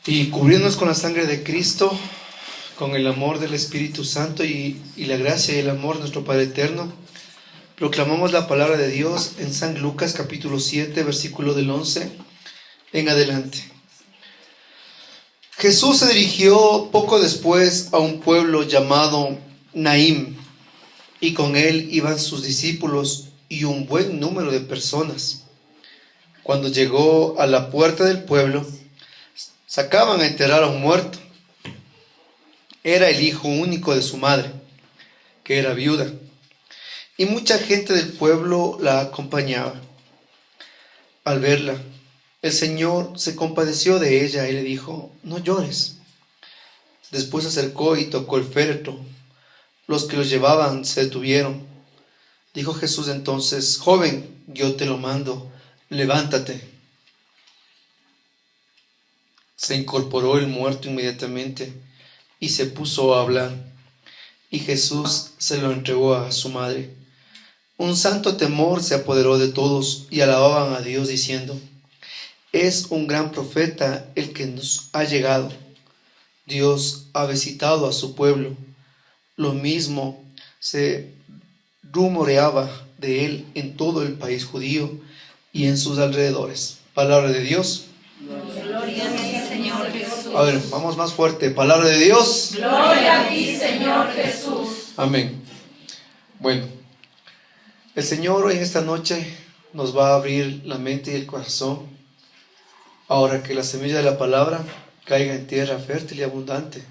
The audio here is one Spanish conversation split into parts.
y cubrirnos con la sangre de Cristo, con el amor del Espíritu Santo y la gracia y el amor de nuestro Padre Eterno. Proclamamos la palabra de Dios en San Lucas capítulo 7, versículo del 11 en adelante. Jesús se dirigió poco después a un pueblo llamado Naín, y con él iban sus discípulos y un buen número de personas. Cuando llegó a la puerta del pueblo, sacaban a enterrar a un muerto. Era el hijo único de su madre, que era viuda, y mucha gente del pueblo la acompañaba. Al verla, el Señor se compadeció de ella y le dijo: no llores. Después se acercó y tocó el féretro. Los que lo llevaban se detuvieron. Dijo Jesús entonces: joven, yo te lo mando, levántate. Se incorporó el muerto inmediatamente y se puso a hablar, y Jesús se lo entregó a su madre. Un santo temor se apoderó de todos y alababan a Dios diciendo: es un gran profeta el que nos ha llegado. Dios ha visitado a su pueblo. Lo mismo se rumoreaba de él en todo el país judío y en sus alrededores. Palabra de Dios. Gloria a ti, Señor Jesús. A ver, vamos más fuerte. Palabra de Dios. Gloria a ti, Señor Jesús. Amén. Bueno, el Señor hoy en esta noche nos va a abrir la mente y el corazón, ahora que la semilla de la palabra caiga en tierra fértil y abundante,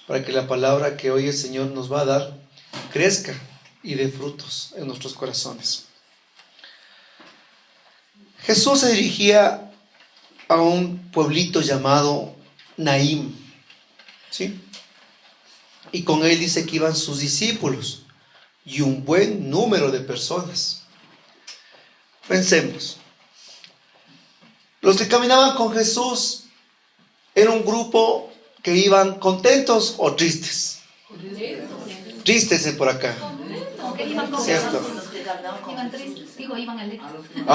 para que la palabra que hoy el Señor nos va a dar crezca y dé frutos en nuestros corazones. Jesús se dirigía a un pueblito llamado Naín, ¿sí? Y con él dice que iban sus discípulos y un buen número de personas. Pensemos, los que caminaban con Jesús era un grupo que iban contentos o tristes. Tristes por acá, ¿cierto? Iban tristes, iban alegres.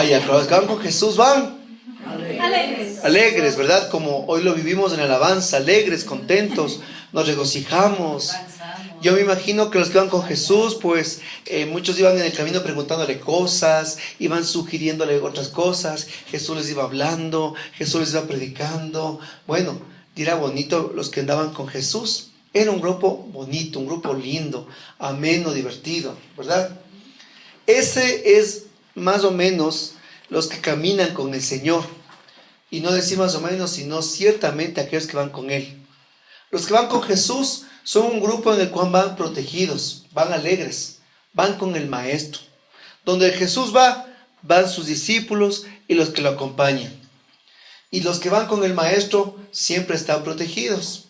Ya, los que van con Jesús van Alegres. alegres, ¿verdad? Como hoy lo vivimos en alabanza, alegres, contentos, nos regocijamos. Yo me imagino que los que iban con Jesús, pues muchos iban en el camino preguntándole cosas, iban sugiriéndole otras cosas, Jesús les iba hablando, Jesús les iba predicando. Bueno, era bonito los que andaban con Jesús. Era un grupo bonito, un grupo lindo, ameno, divertido, ¿verdad? Ese es más o menos los que caminan con el Señor. Y no decir más o menos, sino ciertamente aquellos que van con Él. Los que van con Jesús son un grupo en el cual van protegidos, van alegres, van con el Maestro. Donde Jesús va, van sus discípulos y los que lo acompañan. Y los que van con el Maestro siempre están protegidos.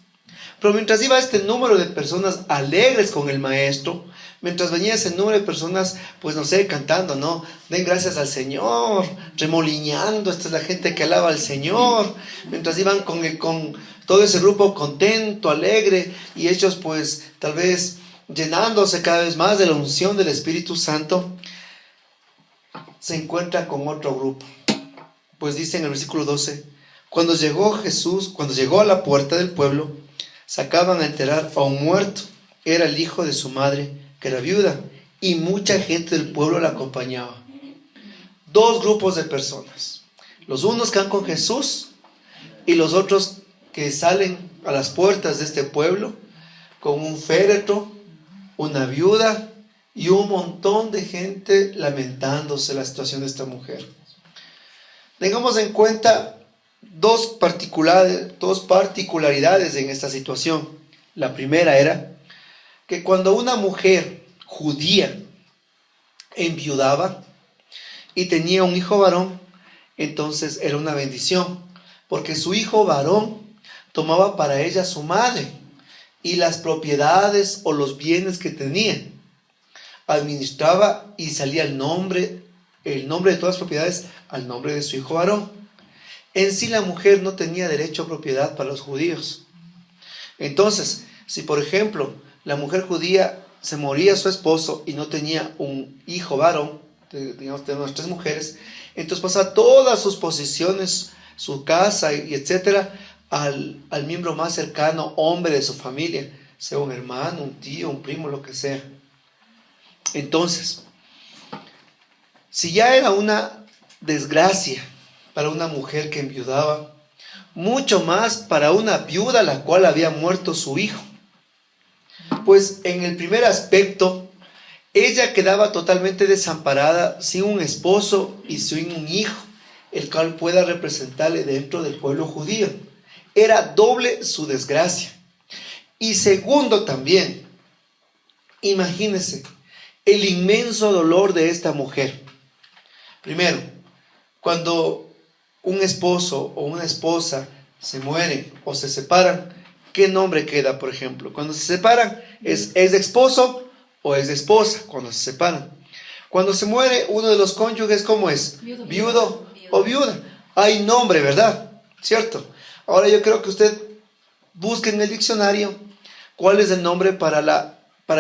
Pero mientras iba este número de personas alegres con el Maestro, mientras venía ese número de personas, pues no sé, cantando, ¿no? Den gracias al Señor, remolineando, esta es la gente que alaba al Señor. Mientras iban con todo ese grupo contento, alegre, y ellos pues tal vez llenándose cada vez más de la unción del Espíritu Santo, se encuentran con otro grupo. Pues dice en el versículo 12, cuando llegó a la puerta del pueblo, sacaban a enterrar a un muerto. Era el hijo de su madre, que era viuda, y mucha gente del pueblo la acompañaba. Dos grupos de personas: los unos que van con Jesús y los otros que salen a las puertas de este pueblo con un féretro, una viuda y un montón de gente lamentándose la situación de esta mujer. Tengamos en cuenta dos particularidades en esta situación. La primera era que cuando una mujer judía enviudaba y tenía un hijo varón, entonces era una bendición, porque su hijo varón tomaba para ella su madre y las propiedades o los bienes que tenía. Administraba y salía el nombre de todas las propiedades al nombre de su hijo varón. En sí la mujer no tenía derecho a propiedad para los judíos. Entonces, si por ejemplo la mujer judía se moría su esposo y no tenía un hijo varón, digamos tenemos 3 mujeres, entonces pasaba todas sus posesiones, su casa y etcétera, al miembro más cercano, hombre de su familia, sea un hermano, un tío, un primo, lo que sea. Entonces, si ya era una desgracia para una mujer que enviudaba, mucho más para una viuda a la cual había muerto su hijo. Pues en el primer aspecto, ella quedaba totalmente desamparada, sin un esposo y sin un hijo, el cual pueda representarle dentro del pueblo judío. Era doble su desgracia. Y segundo también, imagínense el inmenso dolor de esta mujer. Primero, cuando un esposo o una esposa se mueren o se separan, ¿qué nombre queda, por ejemplo? Cuando se separan, ¿es de esposo o es de esposa? Cuando se separan. Cuando se muere uno de los cónyuges, ¿cómo es? Viudo o viuda. Hay nombre, ¿verdad? ¿Cierto? Ahora yo creo que usted busque en el diccionario cuál es el nombre para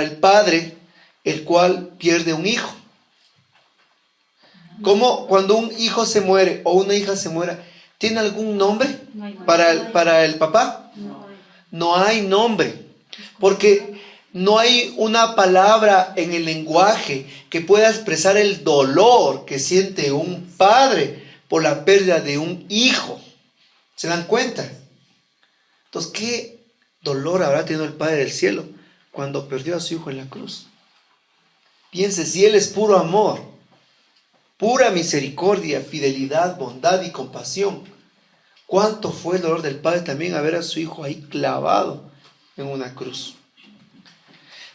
el padre el cual pierde un hijo. ¿Cómo cuando un hijo se muere o una hija se muera, tiene algún nombre para el papá? No hay nombre, porque no hay una palabra en el lenguaje que pueda expresar el dolor que siente un padre por la pérdida de un hijo. ¿Se dan cuenta? Entonces, ¿qué dolor habrá tenido el Padre del cielo cuando perdió a su hijo en la cruz? Piense, si Él es puro amor, pura misericordia, fidelidad, bondad y compasión, ¿cuánto fue el dolor del Padre también a ver a su hijo ahí clavado en una cruz?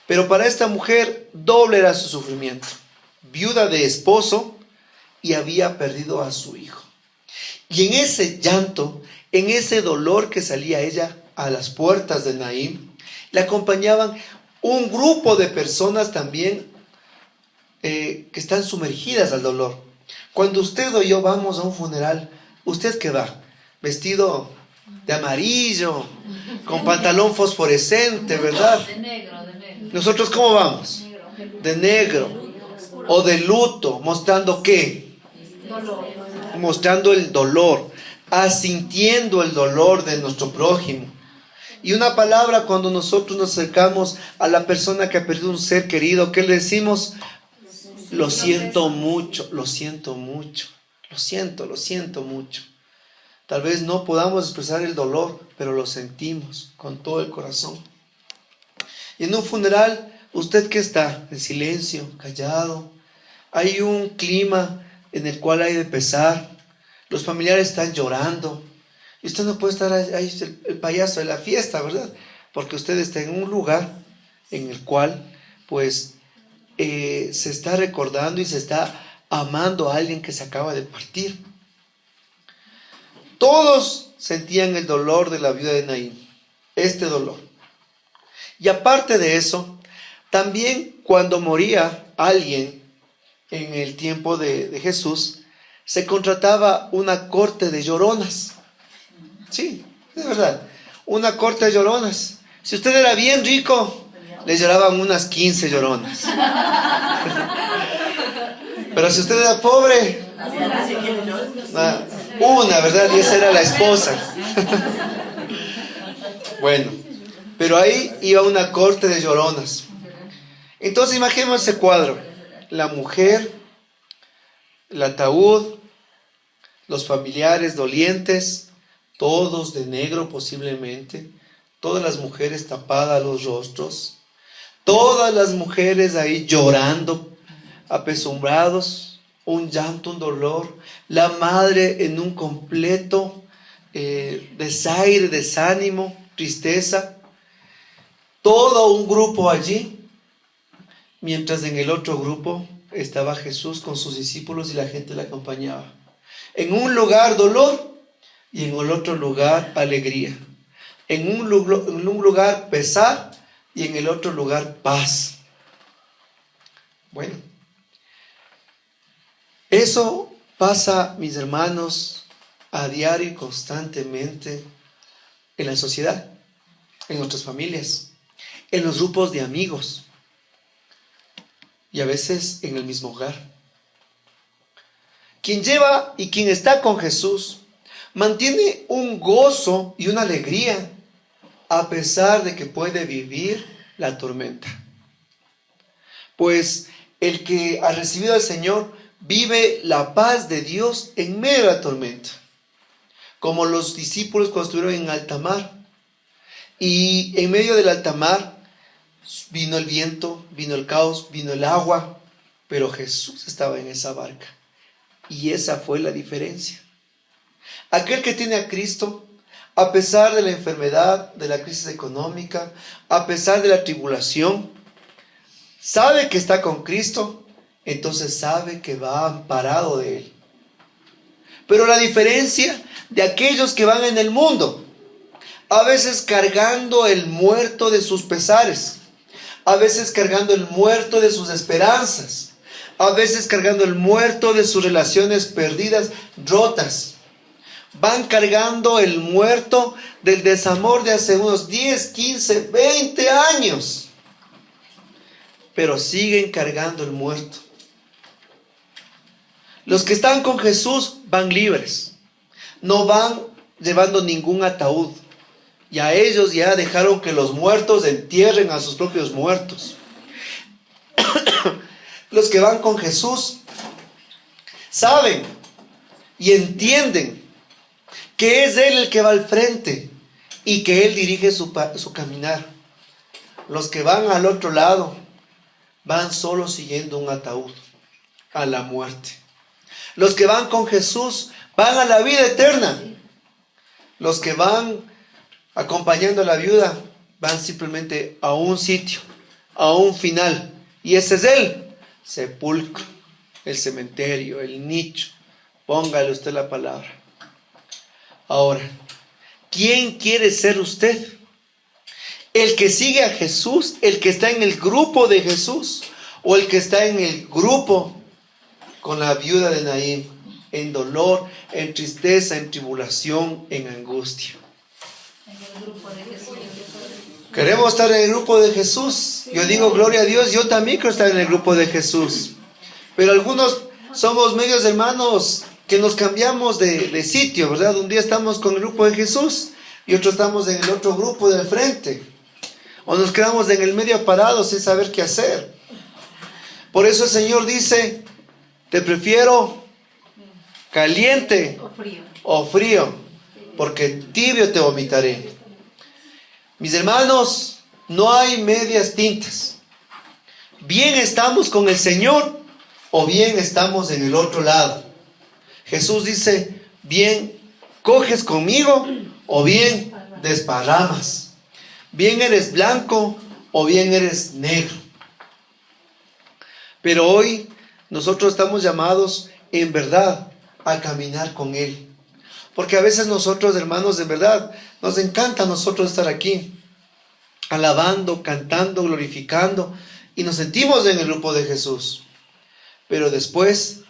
Pero para esta mujer doble era su sufrimiento. Viuda de esposo y había perdido a su hijo. Y en ese llanto, en ese dolor que salía ella a las puertas de Naín, le acompañaban un grupo de personas también que están sumergidas al dolor. Cuando usted o yo vamos a un funeral, ¿usted qué va? Vestido de amarillo, con pantalón fosforescente, ¿verdad? De negro, de negro. ¿Nosotros cómo vamos? De negro o de luto, mostrando ¿qué? Dolor. Mostrando el dolor, asintiendo el dolor de nuestro prójimo. Y una palabra cuando nosotros nos acercamos a la persona que ha perdido un ser querido, ¿qué le decimos? Lo siento mucho, lo siento mucho, lo siento mucho. Tal vez no podamos expresar el dolor, pero lo sentimos con todo el corazón. Y en un funeral, ¿usted qué está? En silencio, callado. Hay un clima en el cual hay de pesar. Los familiares están llorando. Y usted no puede estar ahí el payaso de la fiesta, ¿verdad? Porque usted está en un lugar en el cual, pues, se está recordando y se está amando a alguien que se acaba de partir. Todos sentían el dolor de la viuda de Naín, este dolor. Y aparte de eso, también cuando moría alguien en el tiempo de Jesús, se contrataba una corte de lloronas. Sí, es verdad, una corte de lloronas. Si usted era bien rico, le lloraban unas 15 lloronas. Pero si usted era pobre, una, ¿verdad? Y esa era la esposa. Bueno, pero ahí iba una corte de lloronas. Entonces imaginemos ese cuadro. La mujer, el ataúd, los familiares dolientes, todos de negro posiblemente, todas las mujeres tapadas los rostros, todas las mujeres ahí llorando, apesumbrados, un llanto, un dolor, la madre en un completo desaire, desánimo, tristeza, todo un grupo allí, mientras en el otro grupo estaba Jesús con sus discípulos y la gente le acompañaba. En un lugar dolor y en el otro lugar alegría. En un lugar pesar y en el otro lugar paz. Bueno, eso pasa, mis hermanos, a diario y constantemente en la sociedad, en nuestras familias, en los grupos de amigos y a veces en el mismo hogar. Quien lleva y quien está con Jesús mantiene un gozo y una alegría a pesar de que puede vivir la tormenta. Pues el que ha recibido al Señor vive la paz de Dios en medio de la tormenta, como los discípulos cuando estuvieron en alta mar. Y en medio del alta mar vino el viento, vino el caos, vino el agua, pero Jesús estaba en esa barca. Y esa fue la diferencia. Aquel que tiene a Cristo, a pesar de la enfermedad, de la crisis económica, a pesar de la tribulación, sabe que está con Cristo, entonces sabe que va amparado de Él. Pero la diferencia de aquellos que van en el mundo, a veces cargando el muerto de sus pesares, a veces cargando el muerto de sus esperanzas, a veces cargando el muerto de sus relaciones perdidas, rotas. Van cargando el muerto del desamor de hace unos 10, 15, 20 años. Pero siguen cargando el muerto. Los que están con Jesús van libres. No van llevando ningún ataúd. Y a ellos ya dejaron que los muertos entierren a sus propios muertos. Los que van con Jesús saben y entienden que es Él el que va al frente y que Él dirige su caminar. Los que van al otro lado van solo siguiendo un ataúd, a la muerte. Los que van con Jesús van a la vida eterna. Los que van acompañando a la viuda van simplemente a un sitio, a un final. Y ese es el sepulcro, el cementerio, el nicho. Póngale usted la palabra. Ahora, ¿quién quiere ser usted? ¿El que sigue a Jesús? ¿El que está en el grupo de Jesús? ¿O el que está en el grupo con la viuda de Naín? En dolor, en tristeza, en tribulación, en angustia. En el grupo de Jesús. Queremos estar en el grupo de Jesús. Yo digo, gloria a Dios, yo también quiero estar en el grupo de Jesús. Pero algunos somos medios hermanos que nos cambiamos de sitio, ¿verdad? Un día estamos con el grupo de Jesús y otro estamos en el otro grupo del frente. O nos quedamos en el medio parados sin saber qué hacer. Por eso el Señor dice, te prefiero caliente o frío, porque tibio te vomitaré. Mis hermanos, no hay medias tintas. Bien estamos con el Señor o bien estamos en el otro lado. Jesús dice, bien coges conmigo o bien desparramas. Bien eres blanco o bien eres negro. Pero hoy nosotros estamos llamados en verdad a caminar con Él. Porque a veces nosotros, hermanos, en verdad, nos encanta a nosotros estar aquí, alabando, cantando, glorificando, y nos sentimos en el grupo de Jesús. Pero después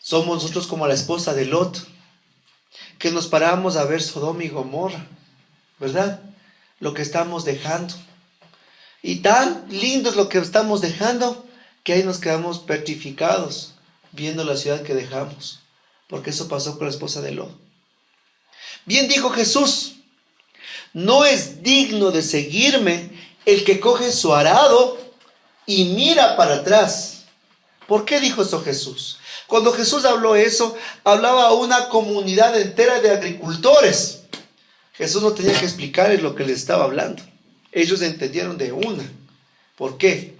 somos nosotros como la esposa de Lot, que nos paramos a ver Sodoma y Gomorra, ¿verdad? Lo que estamos dejando. Y tan lindo es lo que estamos dejando, que ahí nos quedamos petrificados, viendo la ciudad que dejamos. Porque eso pasó con la esposa de Lot. Bien dijo Jesús, no es digno de seguirme el que coge su arado y mira para atrás. ¿Por qué dijo eso Jesús? Cuando Jesús habló eso, hablaba a una comunidad entera de agricultores. Jesús no tenía que explicarles lo que les estaba hablando. Ellos entendieron de una. ¿Por qué?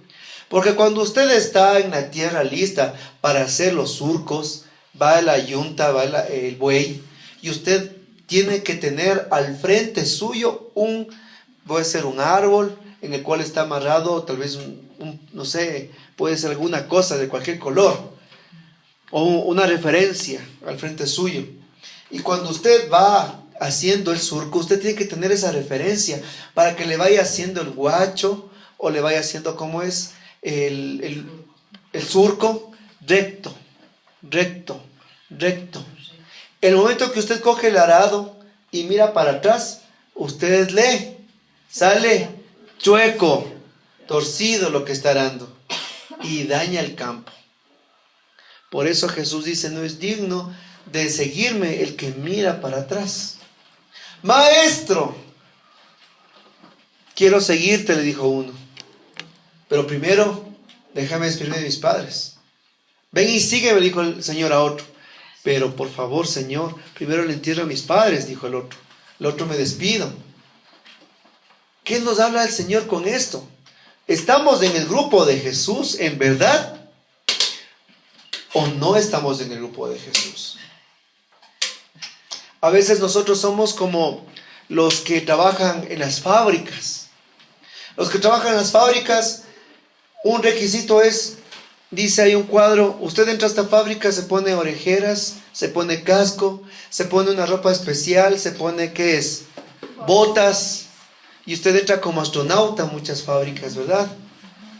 Porque cuando usted está en la tierra lista para hacer los surcos, va la yunta, va el buey, y usted tiene que tener al frente suyo puede ser un árbol en el cual está amarrado, tal vez no sé, puede ser alguna cosa de cualquier color, o una referencia al frente suyo. Y cuando usted va haciendo el surco, usted tiene que tener esa referencia para que le vaya haciendo el guacho, o le vaya haciendo como es el surco recto, recto, recto. El momento que usted coge el arado y mira para atrás, usted sale chueco, torcido lo que está arando y daña el campo. Por eso Jesús dice, no es digno de seguirme el que mira para atrás. Maestro, quiero seguirte, le dijo uno. Pero primero, déjame despedirme de mis padres. Ven y sígueme, dijo el Señor a otro. Pero por favor, Señor, primero le entierro a mis padres, dijo el otro. El otro me despido. ¿Qué nos habla el Señor con esto? ¿Estamos en el grupo de Jesús en verdad? ¿O no estamos en el grupo de Jesús? A veces nosotros somos como los que trabajan en las fábricas. Los que trabajan en las fábricas, un requisito es, dice ahí un cuadro, usted entra a esta fábrica, se pone orejeras, se pone casco, se pone una ropa especial, se pone, ¿qué es? Botas, y usted entra como astronauta a muchas fábricas, ¿verdad?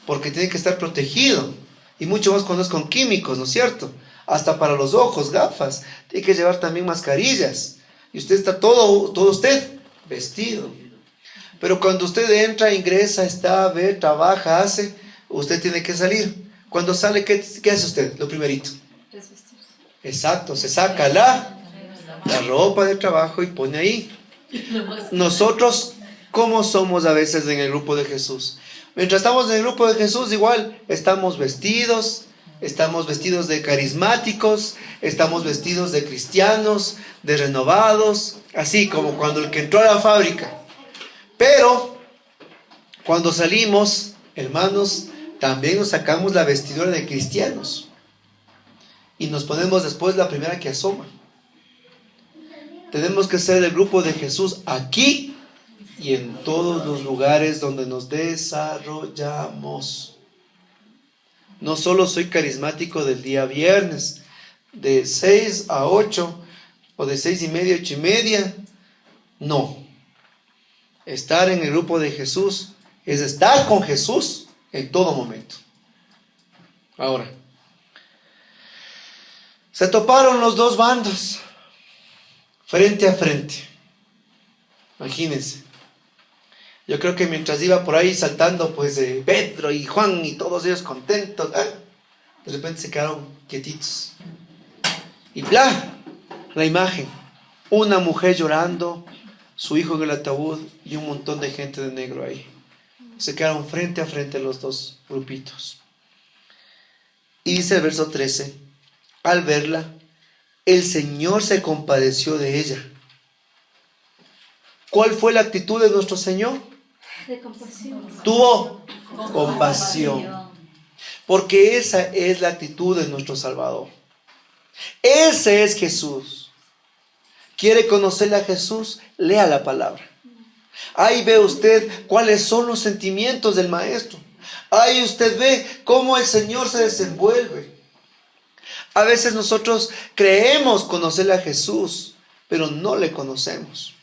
Porque tiene que estar protegido, y mucho más cuando es con químicos, ¿no es cierto? Hasta para los ojos, gafas, tiene que llevar también mascarillas, y usted está todo usted vestido. Pero cuando usted entra, ingresa, está, ve, trabaja, hace, usted tiene que salir. Cuando sale, ¿qué hace usted? Lo primerito. Exacto, se saca la ropa de trabajo y pone ahí. Nosotros, ¿cómo somos a veces en el grupo de Jesús? Mientras estamos en el grupo de Jesús, igual estamos vestidos de carismáticos, estamos vestidos de cristianos, de renovados, así como cuando el que entró a la fábrica. Pero cuando salimos, hermanos, también nos sacamos la vestidura de cristianos y nos ponemos después la primera que asoma. Tenemos que ser el grupo de Jesús aquí y en todos los lugares donde nos desarrollamos. No solo soy carismático del día viernes, de 6 a 8 o de 6:30 a 8:30. No. Estar en el grupo de Jesús es estar con Jesús en todo momento. Ahora, se toparon los dos bandos frente a frente. Imagínense. Yo creo que mientras iba por ahí saltando, pues Pedro y Juan y todos ellos contentos, de repente se quedaron quietitos. Y bla, la imagen. Una mujer llorando, su hijo en el ataúd y un montón de gente de negro ahí. Se quedaron frente a frente los dos grupitos. Y dice el verso 13, al verla, el Señor se compadeció de ella. ¿Cuál fue la actitud de nuestro Señor? De compasión. Tuvo compasión. Porque esa es la actitud de nuestro Salvador. Ese es Jesús. ¿Quiere conocerle a Jesús? Lea la palabra. Ahí ve usted cuáles son los sentimientos del Maestro. Ahí usted ve cómo el Señor se desenvuelve. A veces nosotros creemos conocerle a Jesús, pero no le conocemos.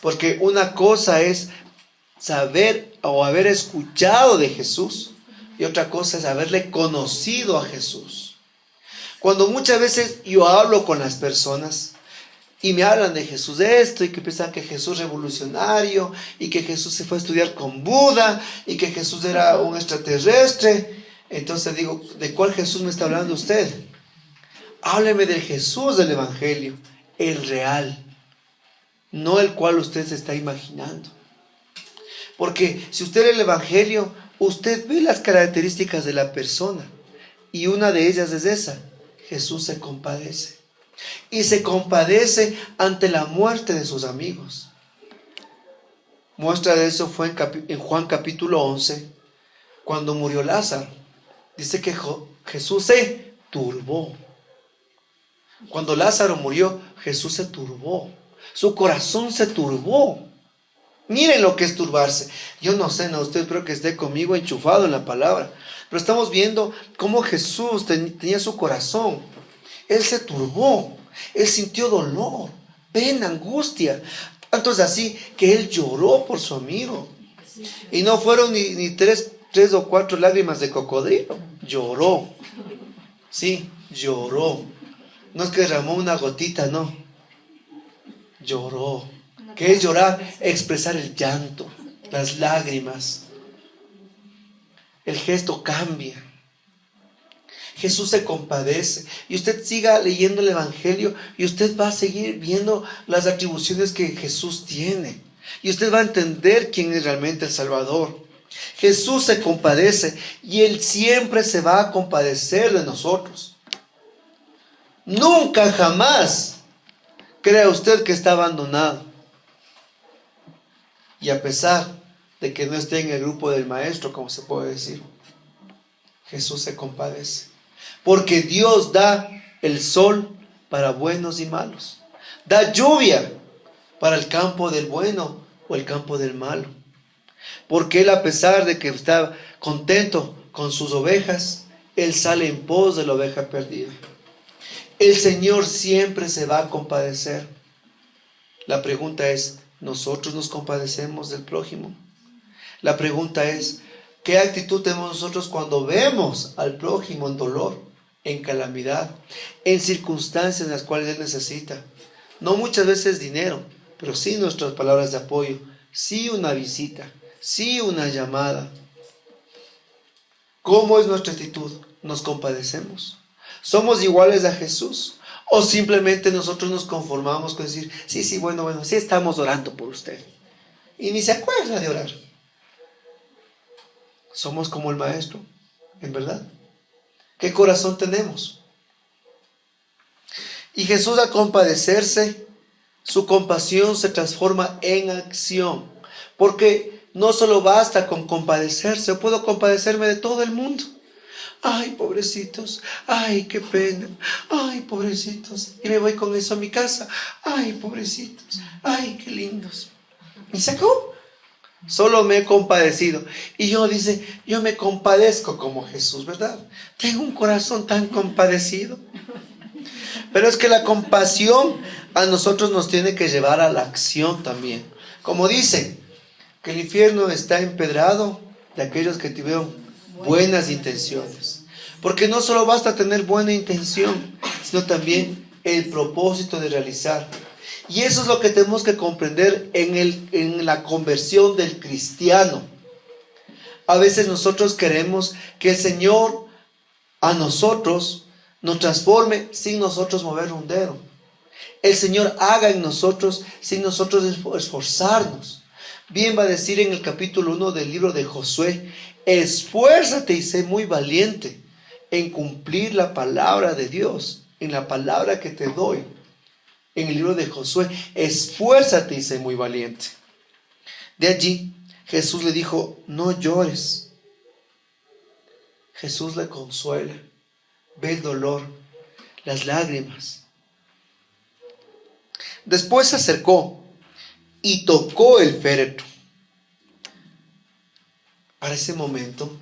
Porque una cosa es saber o haber escuchado de Jesús y otra cosa es haberle conocido a Jesús. Cuando muchas veces yo hablo con las personas y me hablan de Jesús de esto y que piensan que Jesús es revolucionario y que Jesús se fue a estudiar con Buda y que Jesús era un extraterrestre, entonces digo, ¿de cuál Jesús me está hablando usted? Hábleme del Jesús del Evangelio, el real, no el cual usted se está imaginando. Porque si usted lee el Evangelio, usted ve las características de la persona y una de ellas es esa: Jesús se compadece. Y se compadece ante la muerte de sus amigos. Muestra de eso fue en Juan capítulo 11, cuando murió Lázaro. Dice que Jesús se turbó. Cuando Lázaro murió, Jesús se turbó. Su corazón se turbó. Miren lo que es turbarse. Yo no sé, usted espero que esté conmigo enchufado en la palabra. Pero estamos viendo cómo Jesús tenía su corazón. Él se turbó, él sintió dolor, pena, angustia. Tanto es así que él lloró por su amigo. Y no fueron ni tres o cuatro lágrimas de cocodrilo. Lloró. Sí, lloró. No es que derramó una gotita, no. Lloró. ¿Qué es llorar? Expresar el llanto, las lágrimas. El gesto cambia. Jesús se compadece. Y usted siga leyendo el Evangelio y usted va a seguir viendo las atribuciones que Jesús tiene. Y usted va a entender quién es realmente el Salvador. Jesús se compadece y Él siempre se va a compadecer de nosotros. Nunca, jamás crea usted que está abandonado. Y a pesar de que no esté en el grupo del maestro, como se puede decir, Jesús se compadece. Porque Dios da el sol para buenos y malos. Da lluvia para el campo del bueno o el campo del malo. Porque Él, a pesar de que está contento con sus ovejas, Él sale en pos de la oveja perdida. El Señor siempre se va a compadecer. La pregunta es, ¿nosotros nos compadecemos del prójimo? La pregunta es, ¿qué actitud tenemos nosotros cuando vemos al prójimo en dolor, en calamidad, en circunstancias en las cuales él necesita? No muchas veces dinero, pero sí nuestras palabras de apoyo, sí una visita, sí una llamada. ¿Cómo es nuestra actitud? ¿Nos compadecemos? ¿Somos iguales a Jesús? ¿O simplemente nosotros nos conformamos con decir, sí, bueno, sí estamos orando por usted? Y ni se acuerda de orar. Somos como el maestro, en verdad. ¿Qué corazón tenemos? Y Jesús, al compadecerse, su compasión se transforma en acción. Porque no solo basta con compadecerse, yo puedo compadecerme de todo el mundo. Ay, pobrecitos, ay, qué pena, ay, pobrecitos. Y me voy con eso a mi casa. Ay, pobrecitos, ay, qué lindos. Y se acabó. Solo me he compadecido. Y yo me compadezco como Jesús, ¿verdad? Tengo un corazón tan compadecido. Pero es que la compasión a nosotros nos tiene que llevar a la acción también. Como dicen, que el infierno está empedrado de aquellos que tuvieron buenas intenciones. Porque no solo basta tener buena intención, sino también el propósito de realizar. Y eso es lo que tenemos que comprender en la conversión del cristiano. A veces nosotros queremos que el Señor a nosotros nos transforme sin nosotros mover un dedo. El Señor haga en nosotros sin nosotros esforzarnos. Bien va a decir en el capítulo 1 del libro de Josué, esfuérzate y sé muy valiente en cumplir la palabra de Dios, en la palabra que te doy. En el libro de Josué, esfuérzate y sé muy valiente. De allí, Jesús le dijo, no llores. Jesús le consuela, ve el dolor, las lágrimas. Después se acercó y tocó el féretro. Para ese momento,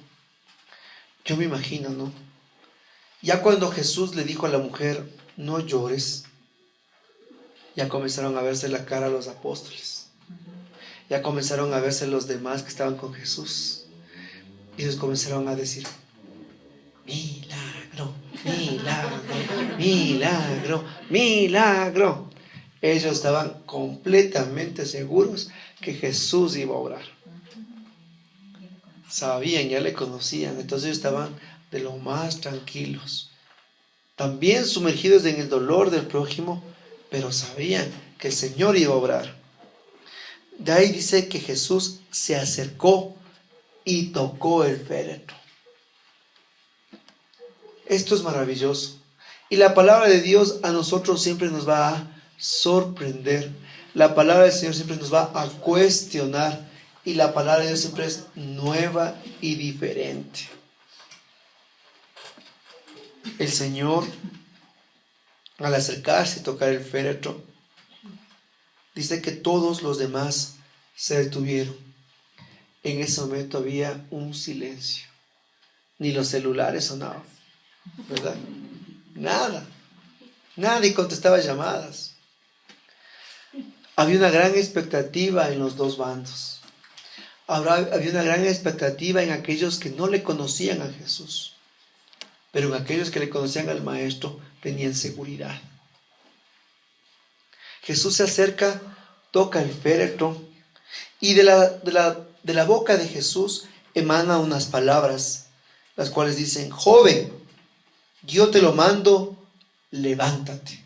yo me imagino, ¿no? Ya cuando Jesús le dijo a la mujer, no llores, ya comenzaron a verse la cara a los apóstoles. Ya comenzaron a verse los demás que estaban con Jesús. Y ellos comenzaron a decir, milagro, milagro, milagro, milagro. Ellos estaban completamente seguros que Jesús iba a obrar. Sabían, ya le conocían, entonces ellos estaban de lo más tranquilos. También sumergidos en el dolor del prójimo, pero sabían que el Señor iba a obrar. De ahí dice que Jesús se acercó y tocó el féretro. Esto es maravilloso. Y la palabra de Dios a nosotros siempre nos va a sorprender. La palabra del Señor siempre nos va a cuestionar. Y la palabra de Dios siempre es nueva y diferente. El Señor, al acercarse y tocar el féretro, dice que todos los demás se detuvieron. En ese momento había un silencio. Ni los celulares sonaban, ¿verdad? Nada. Nadie contestaba llamadas. Había una gran expectativa en los dos bandos. Había una gran expectativa en aquellos que no le conocían a Jesús. Pero en aquellos que le conocían al Maestro tenían seguridad. Jesús se acerca, toca el féretro y de la boca de Jesús emana unas palabras, las cuales dicen, joven, yo te lo mando, levántate.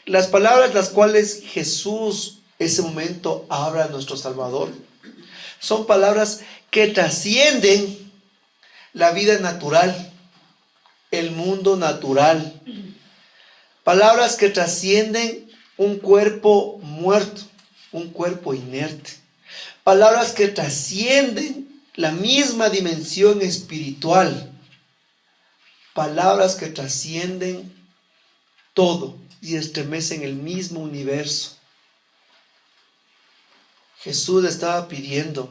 Las palabras las cuales Jesús ese momento habla a nuestro Salvador son palabras que trascienden la vida natural, el mundo natural. Palabras que trascienden un cuerpo muerto, un cuerpo inerte. Palabras que trascienden la misma dimensión espiritual. Palabras que trascienden todo y estremecen el mismo universo. Jesús le estaba pidiendo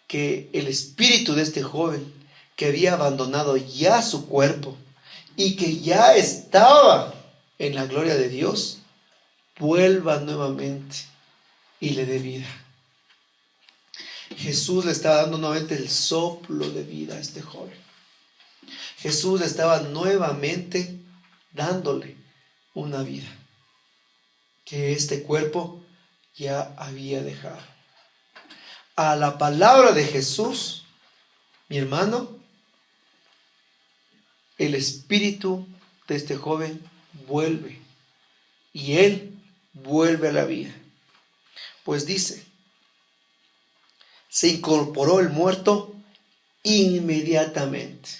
que el espíritu de este joven, que había abandonado ya su cuerpo y que ya estaba en la gloria de Dios, vuelva nuevamente y le dé vida. Jesús le estaba dando nuevamente el soplo de vida a este joven. Jesús le estaba nuevamente dándole una vida que este cuerpo ya había dejado. A la palabra de Jesús, mi hermano, el espíritu de este joven vuelve y él vuelve a la vida. Pues dice, se incorporó el muerto inmediatamente.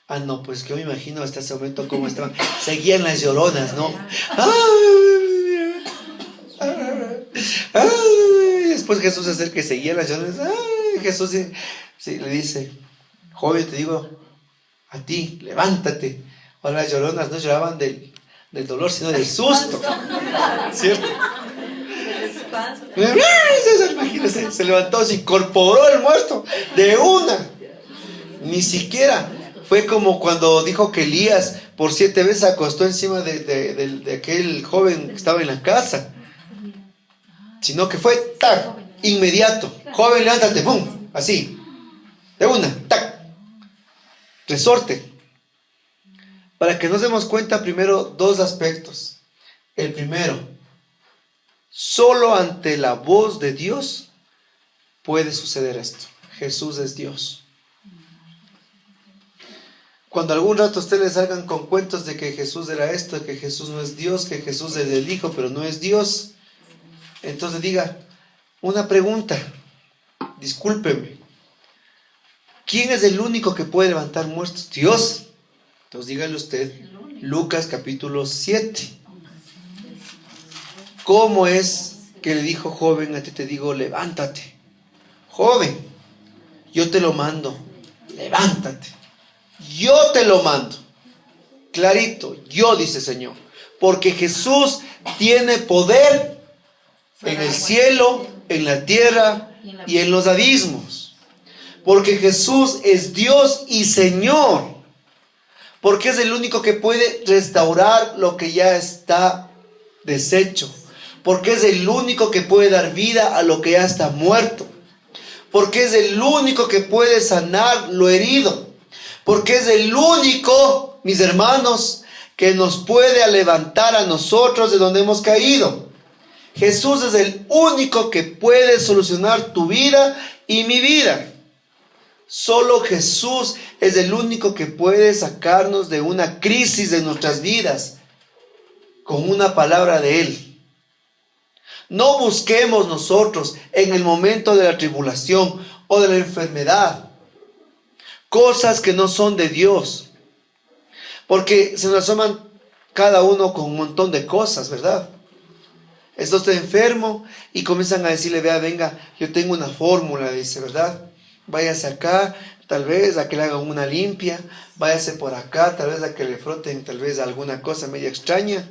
Ah, no, pues que yo me imagino hasta ese momento cómo estaban. Seguían las lloronas, ¿no? Ay, después Jesús se acerca y seguía las lloronas. Ay, Jesús sí, le dice, joven, te digo, a ti, levántate. Ahora las lloronas no lloraban del dolor, sino del susto. ¿Cierto? Imagínense, se levantó, se incorporó el muerto de una. Ni siquiera fue como cuando dijo que Elías por 7 veces acostó encima de aquel joven que estaba en la casa, sino que fue tac, inmediato. Joven, levántate, pum, así, de una, tac, resorte. Para que nos demos cuenta primero 2 aspectos. El primero, solo ante la voz de Dios puede suceder esto. Jesús es Dios. Cuando algún rato ustedes les salgan con cuentos de que Jesús era esto, de que Jesús no es Dios, que Jesús es el Hijo, pero no es Dios, entonces diga, una pregunta, discúlpeme, ¿quién es el único que puede levantar muertos? Dios. Entonces dígale usted, Lucas capítulo 7. ¿Cómo es que le dijo, joven, a ti te digo, levántate? Joven, yo te lo mando, levántate. Yo te lo mando. Clarito, yo, dice el Señor. Porque Jesús tiene poder en el cielo, en la tierra y en los abismos. Porque Jesús es Dios y Señor. Porque es el único que puede restaurar lo que ya está deshecho. Porque es el único que puede dar vida a lo que ya está muerto. Porque es el único que puede sanar lo herido. Porque es el único, mis hermanos, que nos puede levantar a nosotros de donde hemos caído. Jesús es el único que puede solucionar tu vida y mi vida. Solo Jesús es el único que puede sacarnos de una crisis de nuestras vidas con una palabra de Él. No busquemos nosotros en el momento de la tribulación o de la enfermedad cosas que no son de Dios, porque se nos asoman cada uno con un montón de cosas, ¿verdad? Esto está enfermo y comienzan a decirle, vea, venga, yo tengo una fórmula, dice, ¿verdad? Váyase acá, tal vez a que le hagan una limpia, váyase por acá, tal vez a que le froten tal vez alguna cosa media extraña,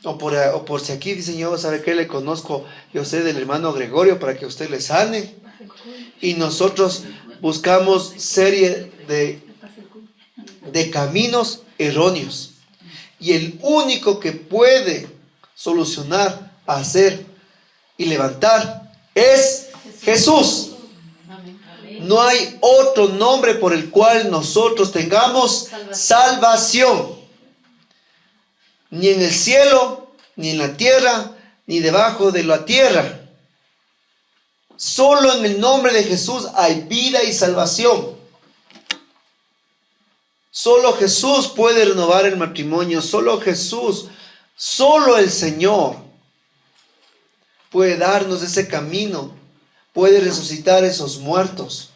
o por si aquí dicen, yo, ¿sabe qué? Le conozco, yo sé del hermano Gregorio para que usted le sane. Y nosotros buscamos serie de caminos erróneos. Y el único que puede solucionar, hacer y levantar es Jesús. No hay otro nombre por el cual nosotros tengamos salvación. Ni en el cielo, ni en la tierra, ni debajo de la tierra. Solo en el nombre de Jesús hay vida y salvación. Solo Jesús puede renovar el matrimonio. Solo Jesús, solo el Señor puede darnos ese camino. Puede resucitar esos muertos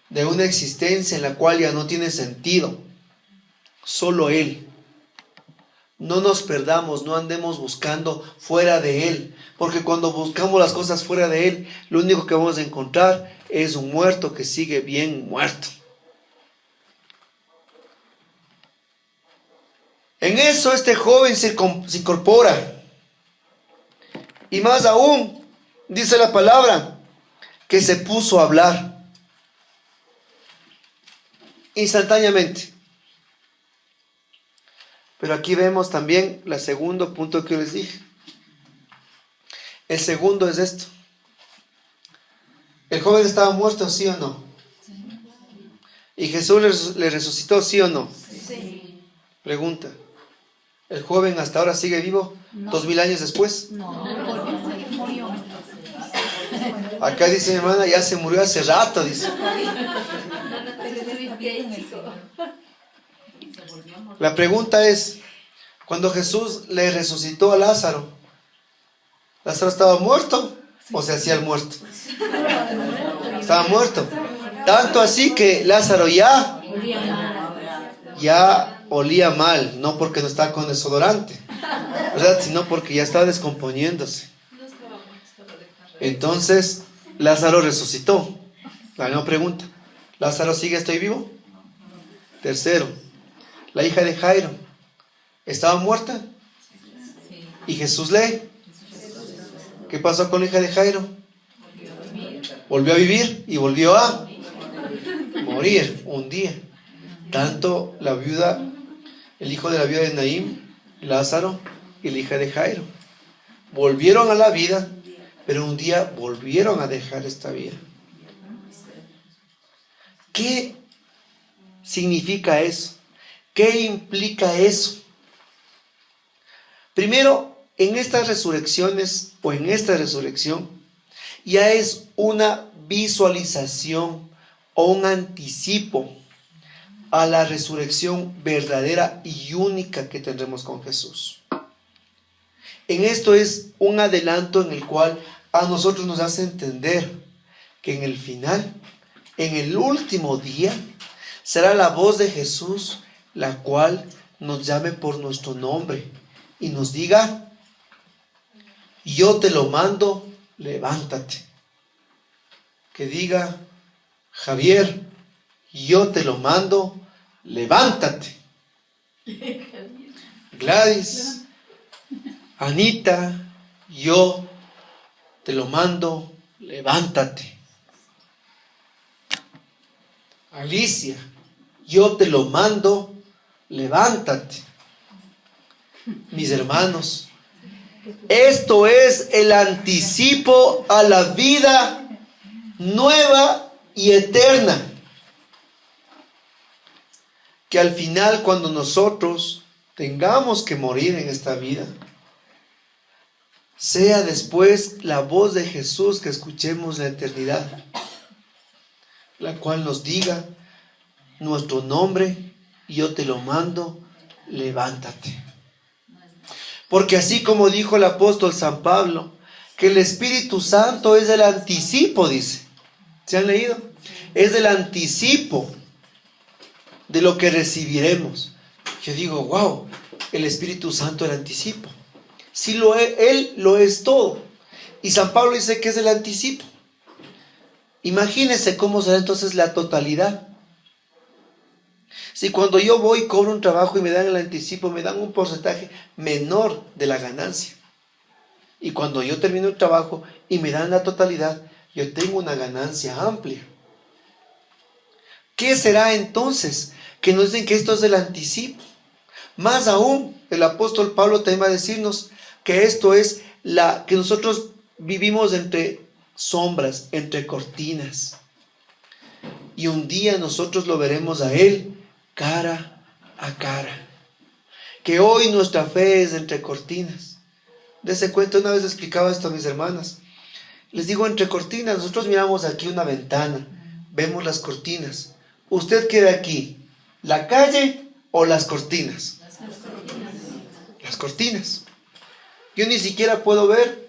de una existencia en la cual ya no tiene sentido. Solo Él. No nos perdamos, no andemos buscando fuera de Él, porque cuando buscamos las cosas fuera de Él, lo único que vamos a encontrar es un muerto que sigue bien muerto. En eso este joven se incorpora. Y más aún, dice la palabra, que se puso a hablar instantáneamente. Pero aquí vemos también el segundo punto que les dije. El segundo es esto. ¿El joven estaba muerto, sí o no? ¿Y Jesús le resucitó, sí o no? Sí. Pregunta. ¿El joven hasta ahora sigue vivo? No. 2000 años después. No, murió. Acá dice mi hermana, ya se murió hace rato, dice. La pregunta es, cuando Jesús le resucitó a Lázaro, ¿Lázaro estaba muerto o se hacía el muerto? Estaba muerto. Tanto así que Lázaro ya olía mal, no porque no estaba con desodorante, ¿verdad? Sino porque ya estaba descomponiéndose. Entonces, Lázaro resucitó. La misma pregunta. ¿Lázaro sigue estoy vivo? Tercero, la hija de Jairo, ¿estaba muerta? Y Jesús lee. ¿Qué pasó con la hija de Jairo? Volvió a vivir y volvió a morir un día. Tanto la viuda, el hijo de la viuda de Naín, Lázaro y la hija de Jairo volvieron a la vida, pero un día volvieron a dejar esta vida. ¿Qué significa eso? ¿Qué implica eso? Primero, en estas resurrecciones o en esta resurrección ya es una visualización o un anticipo a la resurrección verdadera y única que tendremos con Jesús. En esto es un adelanto en el cual a nosotros nos hace entender que en el final, en el último día, será la voz de Jesús la cual nos llame por nuestro nombre y nos diga: yo te lo mando, levántate. Que diga: Javier, yo te lo mando, levántate. Gladys, Anita, yo te lo mando, levántate. Alicia, yo te lo mando, levántate. Mis hermanos, esto es el anticipo a la vida nueva y eterna, que al final, cuando nosotros tengamos que morir en esta vida, sea después la voz de Jesús que escuchemos en la eternidad, la cual nos diga nuestro nombre: yo te lo mando, levántate. Porque así como dijo el apóstol San Pablo, que el Espíritu Santo es el anticipo, dice. ¿Se han leído? Es el anticipo de lo que recibiremos. Yo digo, wow, el Espíritu Santo es el anticipo. Sí lo es, Él lo es todo. Y San Pablo dice que es el anticipo. Imagínense cómo será entonces la totalidad. Si cuando yo voy y cobro un trabajo y me dan el anticipo, me dan un porcentaje menor de la ganancia. Y cuando yo termino el trabajo y me dan la totalidad, yo tengo una ganancia amplia. ¿Qué será entonces? Que nos dicen que esto es el anticipo. Más aún, el apóstol Pablo también va a decirnos que esto es que nosotros vivimos entre sombras, entre cortinas. Y un día nosotros lo veremos a Él cara a cara. Que hoy nuestra fe es entre cortinas. Dese cuenta, una vez explicaba esto a mis hermanas. Les digo, entre cortinas, nosotros miramos aquí una ventana, vemos las cortinas. Usted que ve aquí, ¿La calle o las cortinas? Las cortinas. Yo ni siquiera puedo ver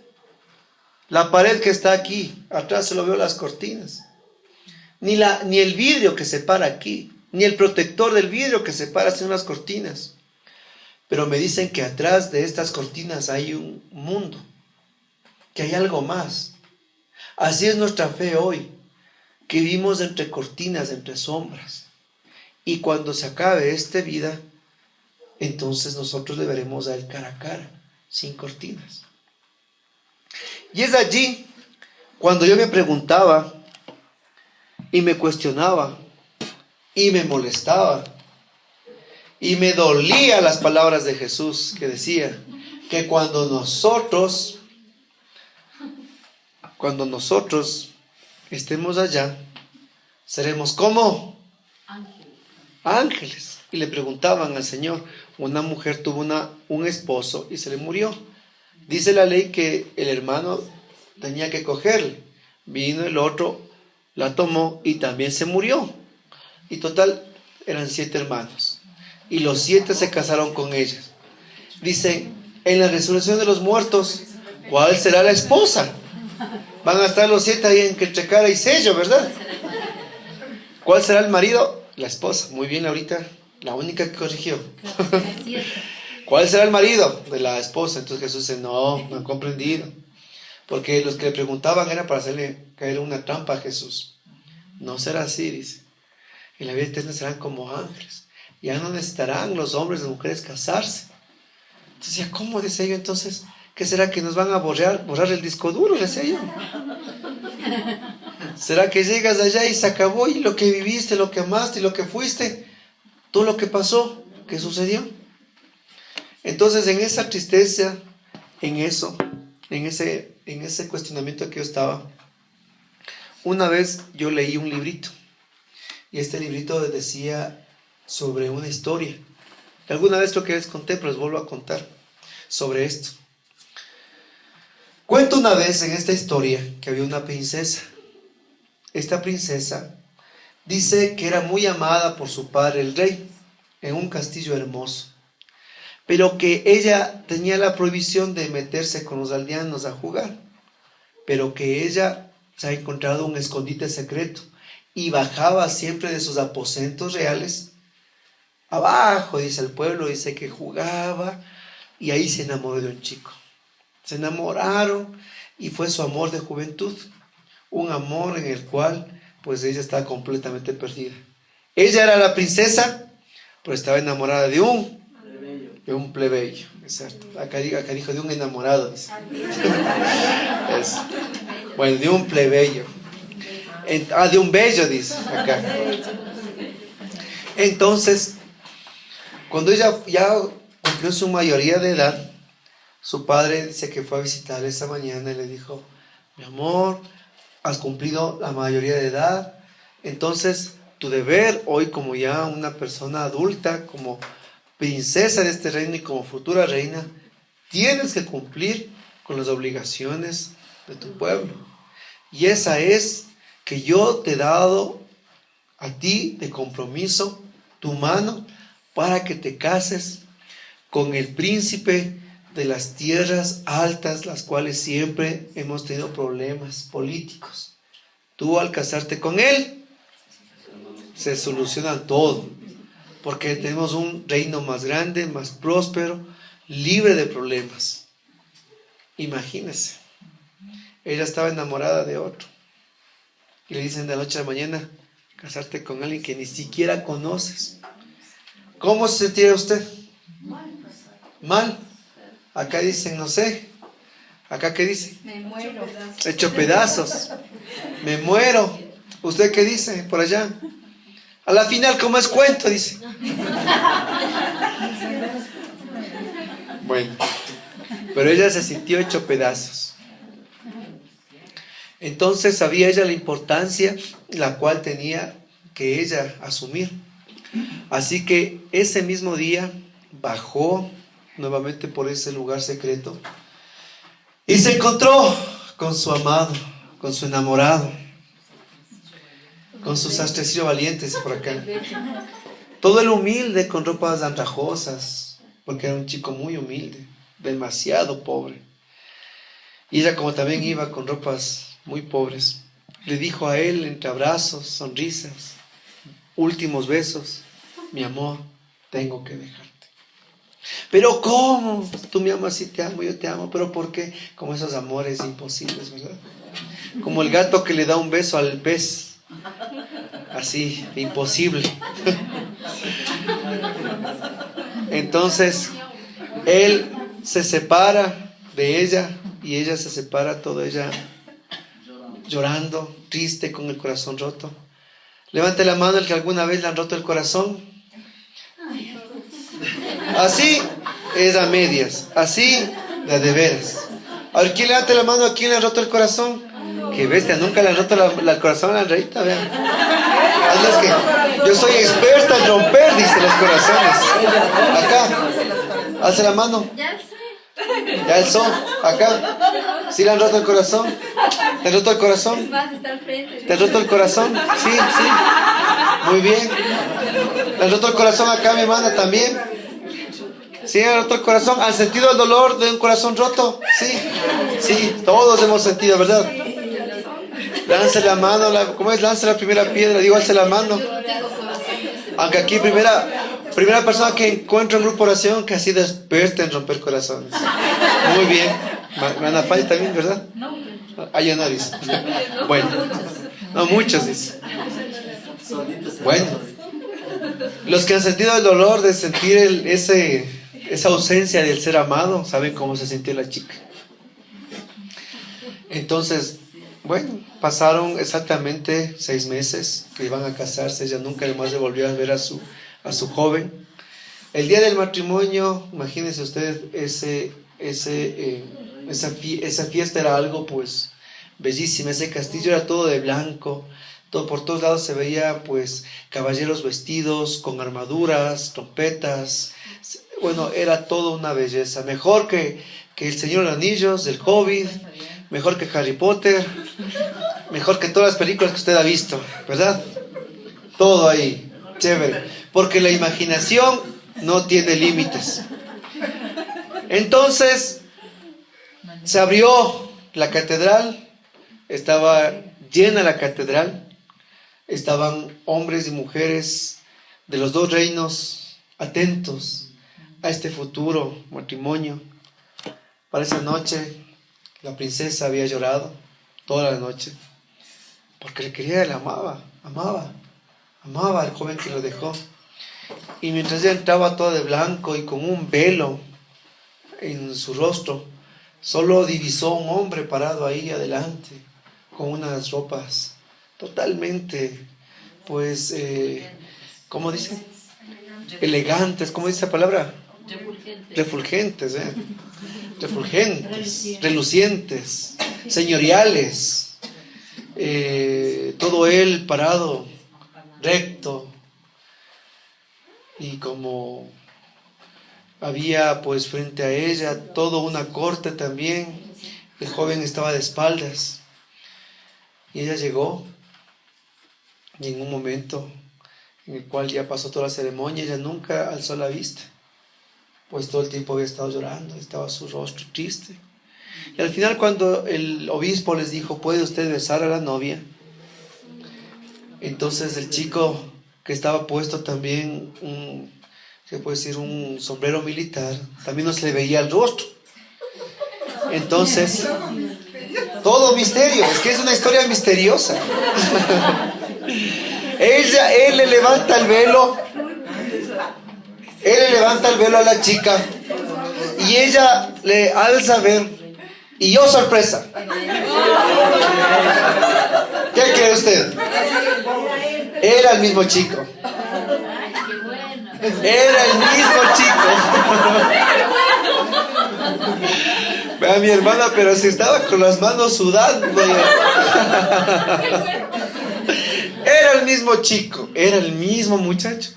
la pared que está aquí. Atrás solo veo las cortinas. Ni el vidrio que separa aquí. Ni el protector del vidrio que separa son las cortinas. Pero me dicen que atrás de estas cortinas hay un mundo. Que hay algo más. Así es nuestra fe hoy. Que vivimos entre cortinas, entre sombras. Y cuando se acabe esta vida, entonces nosotros le veremos a Él cara a cara, sin cortinas. Y es allí cuando yo me preguntaba y me cuestionaba y me molestaba y me dolía las palabras de Jesús que decía que cuando nosotros estemos allá, seremos como ángeles. Y le preguntaban al Señor, una mujer tuvo un esposo y se le murió. Dice la ley que el hermano tenía que cogerle. Vino el otro, la tomó y también se murió. Y total, eran 7 hermanos. Y los 7 se casaron con ellas. Dice, en la resurrección de los muertos, ¿cuál será la esposa? Van a estar los 7 ahí entre cara y sello, ¿verdad? ¿Cuál será el marido? La esposa. Muy bien, ahorita la única que corrigió. ¿Cuál será el marido de la esposa? Entonces Jesús dice, no han comprendido. Porque los que le preguntaban era para hacerle caer una trampa a Jesús. No será así, dice. En la vida eterna serán como ángeles. Ya no necesitarán los hombres y las mujeres casarse. Entonces, ¿ya cómo? Decía yo, entonces, ¿qué será que nos van a borrar el disco duro? Decía yo. ¿Será que llegas allá y se acabó y lo que viviste, lo que amaste y lo que fuiste, todo lo que pasó, qué sucedió? Entonces, en esa tristeza, en ese cuestionamiento que yo estaba, una vez yo leí un librito y este librito decía sobre una historia. Alguna vez lo que les conté, pero les vuelvo a contar sobre esto. Cuento una vez en esta historia que había una princesa. Esta princesa dice que era muy amada por su padre el rey en un castillo hermoso, pero que ella tenía la prohibición de meterse con los aldeanos a jugar, pero que ella se ha encontrado un escondite secreto y bajaba siempre de sus aposentos reales abajo, dice el pueblo, dice que jugaba y ahí se enamoró de un chico. Se enamoraron y fue su amor de juventud, un amor en el cual pues ella estaba completamente perdida. Ella era la princesa, pero estaba enamorada de un plebeyo, exacto. Acá dijo de un enamorado, dice. Bueno, de un plebeyo. De un bello, dice acá. Entonces, cuando ella ya cumplió su mayoría de edad, su padre dice que fue a visitarle esa mañana y le dijo, mi amor, has cumplido la mayoría de edad, entonces tu deber hoy como ya una persona adulta, como princesa de este reino y como futura reina, tienes que cumplir con las obligaciones de tu pueblo. Y esa es que yo te he dado a ti de compromiso tu mano para que te cases con el príncipe de las tierras altas, las cuales siempre hemos tenido problemas políticos. Tú al casarte con él, se soluciona todo, porque tenemos un reino más grande, más próspero, libre de problemas. Imagínense, ella estaba enamorada de otro, y le dicen de la noche a la mañana, casarte con alguien que ni siquiera conoces. ¿Cómo se sentiría usted? Mal. Acá dicen, no sé. ¿Acá qué dice? Me muero. Hecho pedazos. Me muero. ¿Usted qué dice por allá? A la final, ¿cómo es cuento? Dice. Bueno. Pero ella se sintió hecho pedazos. Entonces sabía ella la importancia la cual tenía que ella asumir. Así que ese mismo día bajó nuevamente por ese lugar secreto y se encontró con su amado, con su enamorado, con su sastrecillo valiente por acá. Todo el humilde con ropas andrajosas, porque era un chico muy humilde, demasiado pobre. Y ella como también iba con ropas muy pobres, le dijo a él entre abrazos, sonrisas, últimos besos: mi amor, tengo que dejarte. Pero ¿cómo? Tú me amas y te amo, yo te amo, pero ¿por qué? Como esos amores imposibles, ¿verdad? Como el gato que le da un beso al pez, así, imposible. Entonces, él se separa de ella y ella se separa, toda ella llorando, triste, con el corazón roto. Levante la mano el que alguna vez le han roto el corazón. Así es a medias, así de veras. A ver, ¿quién levante la mano a quién le han roto el corazón? Qué bestia, nunca le han roto el corazón a la reita, vean. Es que yo soy experta en romper, dice, los corazones. Acá, alza la mano. Ya alzó, acá. ¿Sí le han roto el corazón? ¿Te han roto el corazón? ¿Te han roto el corazón? Sí, sí. Muy bien. ¿Le han roto el corazón acá, mi hermana, también? ¿Sí le han roto el corazón? ¿Han sentido el dolor de un corazón roto? Sí, sí, todos hemos sentido, ¿verdad? Lance la mano, ¿cómo es? Lance la primera piedra, digo, alce la mano. Aunque aquí primera persona que encuentro en grupo oración que ha sido experta en romper corazones. Muy bien. Ana Fay también, ¿verdad? Hay una, dice. Bueno, no muchos, dice. Bueno, los que han sentido el dolor de sentir esa ausencia del ser amado, saben cómo se sintió la chica. Entonces, bueno, pasaron exactamente 6 meses que iban a casarse. Ella nunca más le volvió a ver a su joven. El día del matrimonio, imagínense ustedes, esa fiesta era algo pues bellísima. Ese castillo era todo de blanco, por todos lados se veía pues caballeros vestidos con armaduras, trompetas. Bueno, era todo una belleza, mejor que el Señor de los Anillos, del Hobbit, mejor que Harry Potter, mejor que todas las películas que usted ha visto, ¿verdad? Todo ahí, chévere, porque la imaginación no tiene límites. Entonces se abrió la catedral, estaba llena la catedral, estaban hombres y mujeres de los 2 reinos atentos a este futuro matrimonio. Para esa noche la princesa había llorado toda la noche porque le quería, le amaba al joven que lo dejó. Y mientras ella entraba toda de blanco y con un velo en su rostro, solo divisó un hombre parado ahí adelante con unas ropas totalmente, pues, ¿cómo dice? Elegantes, ¿cómo dice esa palabra? Refulgentes, refulgentes, relucientes, señoriales. Todo él parado, recto. Y como había pues frente a ella toda una corte también, el joven estaba de espaldas. Y ella llegó, y en un momento en el cual ya pasó toda la ceremonia, ella nunca alzó la vista, pues todo el tiempo había estado llorando, estaba su rostro triste. Y al final, cuando el obispo les dijo: ¿puede usted besar a la novia? Entonces el chico, que estaba puesto también se puede decir un sombrero militar, también no se le veía el rostro. Entonces, todo misterio, es que es una historia misteriosa. Él le levanta el velo, a la chica, y ella le alza a ver, y yo, sorpresa. ¿Qué cree usted? Era el mismo chico. Era el mismo chico. Vea, mi hermana, pero si estaba con las manos sudando. Era el mismo chico, era el mismo muchacho.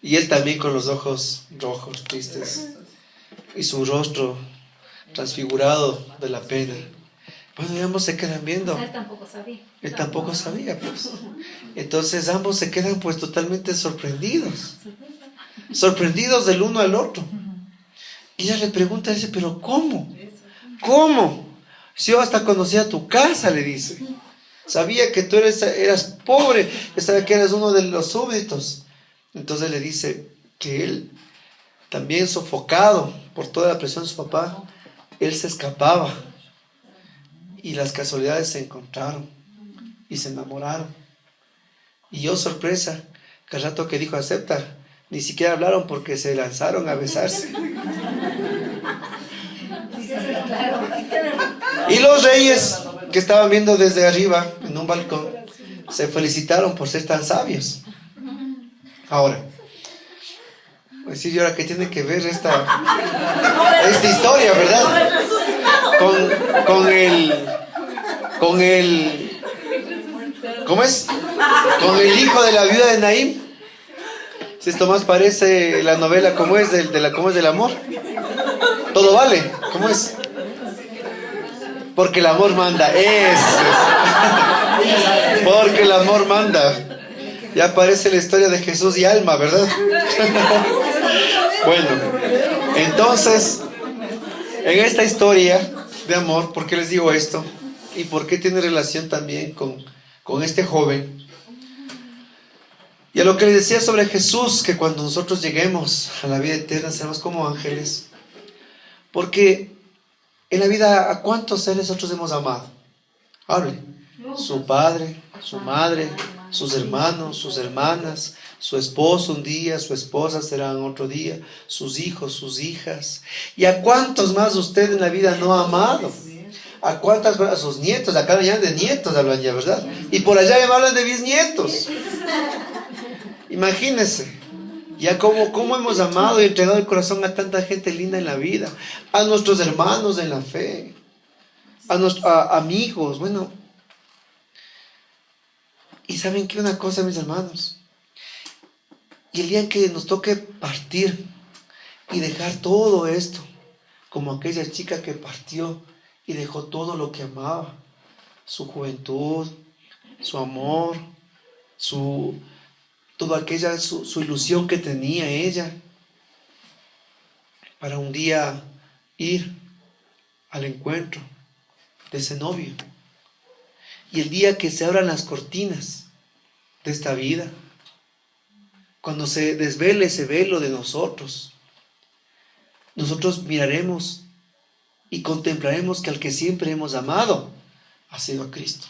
Y él también con los ojos rojos, tristes, y su rostro transfigurado de la pena. Bueno, y ambos se quedan viendo. Él tampoco sabía. Él tampoco sabía, pues. Entonces ambos se quedan pues totalmente sorprendidos. Sorprendidos del uno al otro. Y ella le pregunta, dice, pero ¿cómo? ¿Cómo? Si yo hasta conocía tu casa, le dice. Sabía que tú eras pobre, sabía que eras uno de los súbditos. Entonces le dice que él, también sofocado por toda la presión de su papá, él se escapaba. Y las casualidades se encontraron y se enamoraron. Y yo, sorpresa, que al rato que dijo acepta, ni siquiera hablaron porque se lanzaron a besarse. Y los reyes que estaban viendo desde arriba en un balcón se felicitaron por ser tan sabios. Ahora, pues sí, ¿y ahora qué tiene que ver esta historia, verdad? Con el ¿cómo es? Con el hijo de la viuda de Naín. Si esto más parece la novela, ¿cómo es? ¿Cómo es del amor? Todo vale, ¿cómo es? Porque el amor manda, porque el amor manda. Ya aparece la historia de Jesús y Alma, ¿verdad? Bueno, entonces, en esta historia de amor, ¿por qué les digo esto? ¿Y por qué tiene relación también con este joven? Y a lo que les decía sobre Jesús, que cuando nosotros lleguemos a la vida eterna seremos como ángeles. Porque en la vida, ¿a cuántos seres nosotros hemos amado? Hable. Su padre, su madre, sus hermanos, sus hermanas, su esposo un día, su esposa será otro día, sus hijos, sus hijas. ¿Y a cuántos más usted en la vida no ha amado? ¿A cuántas? A sus nietos. Acá me llaman de nietos, hablan ya, ¿verdad? Y por allá me hablan de bisnietos. Imagínense. Ya cómo hemos amado y entregado el corazón a tanta gente linda en la vida, a nuestros hermanos en la fe, a amigos, bueno. Y saben que una cosa, mis hermanos, y el día en que nos toque partir y dejar todo esto, como aquella chica que partió y dejó todo lo que amaba, su juventud, su amor, toda aquella su ilusión que tenía ella, para un día ir al encuentro de ese novio. Y el día que se abran las cortinas de esta vida, cuando se desvele ese velo de nosotros miraremos y contemplaremos que al que siempre hemos amado ha sido a Cristo.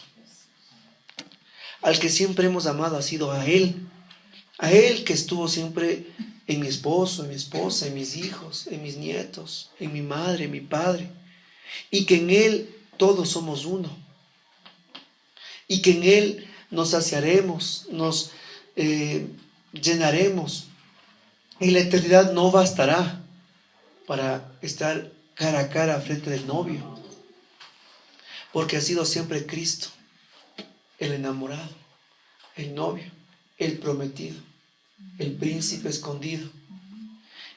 Al que siempre hemos amado ha sido a Él que estuvo siempre en mi esposo, en mi esposa, en mis hijos, en mis nietos, en mi madre, en mi padre, y que en Él todos somos uno, y que en Él nos saciaremos, nos llenaremos, y la eternidad no bastará para estar cara a cara frente del novio, porque ha sido siempre Cristo, el enamorado, el novio, el prometido, el príncipe escondido,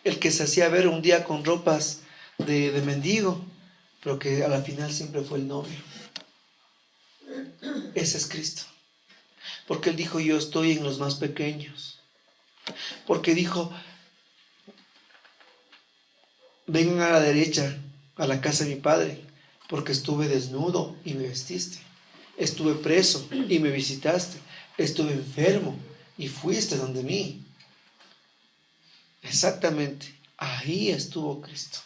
el que se hacía ver un día con ropas de mendigo, pero que a la final siempre fue el novio. Ese es Cristo. Porque Él dijo, yo estoy en los más pequeños. Porque dijo, vengan a la derecha, a la casa de mi Padre, porque estuve desnudo y me vestiste. Estuve preso y me visitaste. Estuve enfermo y fuiste donde mí. Exactamente, ahí estuvo Cristo.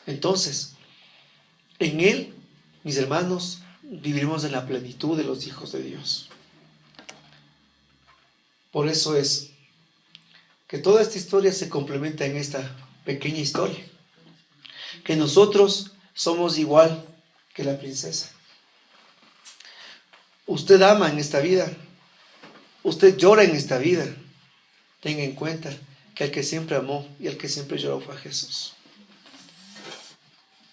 Entonces, en Él, mis hermanos, viviremos en la plenitud de los hijos de Dios. Por eso es que toda esta historia se complementa en esta pequeña historia. Que nosotros somos igual que la princesa. Usted ama en esta vida. Usted llora en esta vida. Tenga en cuenta que el que siempre amó y el que siempre lloró fue a Jesús.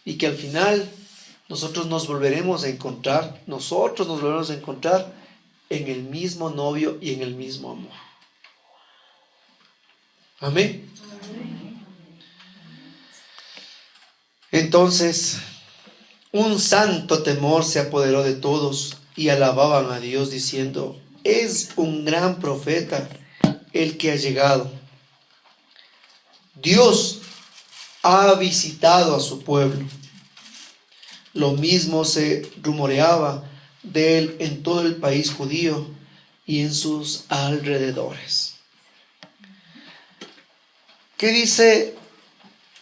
Y que al final nosotros nos volveremos a encontrar en el mismo novio y en el mismo amor. Amén. Entonces, Un santo temor se apoderó de todos y alababan a Dios diciendo: es un gran profeta el que ha llegado. Dios ha visitado a su pueblo. Lo mismo se rumoreaba de él en todo el país judío y en sus alrededores. ¿Qué dice